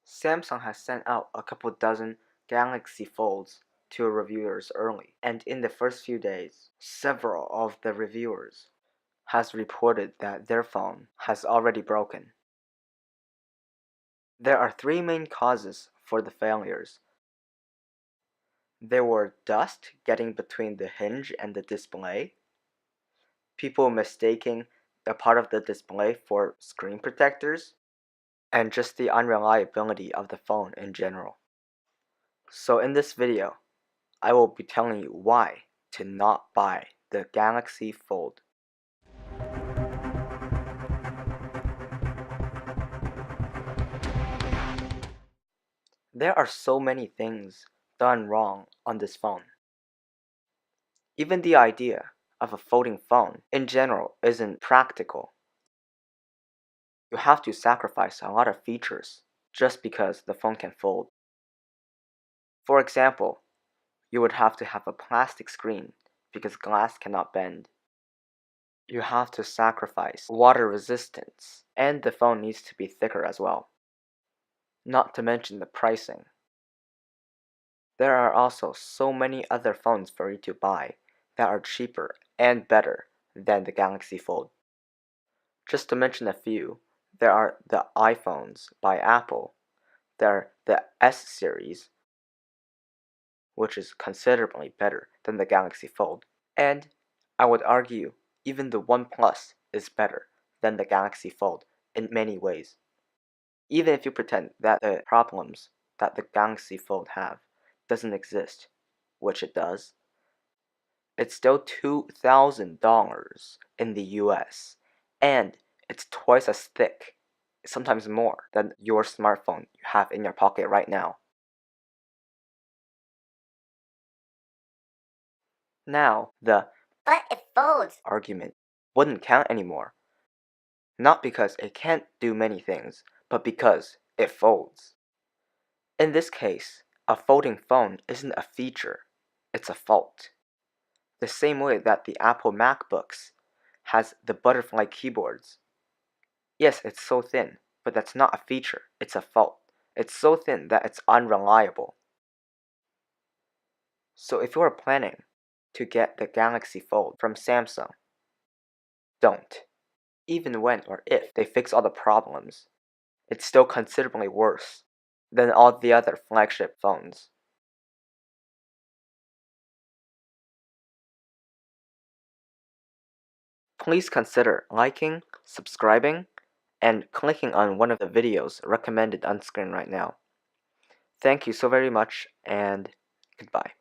Samsung has sent out a couple dozen Galaxy Folds to reviewers early, and in the first few days, several of the reviewers has reported that their phone has already broken. There are three main causes for the failures. There were dust getting between the hinge and the display, people mistaking a part of the display for screen protectors, and just the unreliability of the phone in general. So in this video, I will be telling you why to not buy the Galaxy Fold. There are so many things done wrong on this phone. Even the idea of a folding phone in general isn't practical. You have to sacrifice a lot of features just because the phone can fold. For example, you would have to have a plastic screen because glass cannot bend. You have to sacrifice water resistance, and the phone needs to be thicker as well. Not to mention the pricing. There are also so many other phones for you to buy that are cheaper and better than the Galaxy Fold. Just to mention a few, there are the iPhones by Apple, there are the S series, which is considerably better than the Galaxy Fold, and I would argue even the One Plus is better than the Galaxy Fold in many ways. Even if you pretend that the problems that the Galaxy Fold have doesn't exist, which it does, it's still $2,000 in the US, and it's twice as thick, sometimes more, than your smartphone you have in your pocket right now. Now, the "But it folds" argument wouldn't count anymore. Not because it can't do many things, but because it folds. In this case, a folding phone isn't a feature, it's a fault. The same way that the Apple MacBooks has the butterfly keyboards. Yes, it's so thin, but that's not a feature, it's a fault. It's so thin that it's unreliable. So if you are planning to get the Galaxy Fold from Samsung, don't. Even when or if they fix all the problems, it's still considerably worse than all the other flagship phones. Please consider liking, subscribing, and clicking on one of the videos recommended on screen right now. Thank you so very much, and goodbye.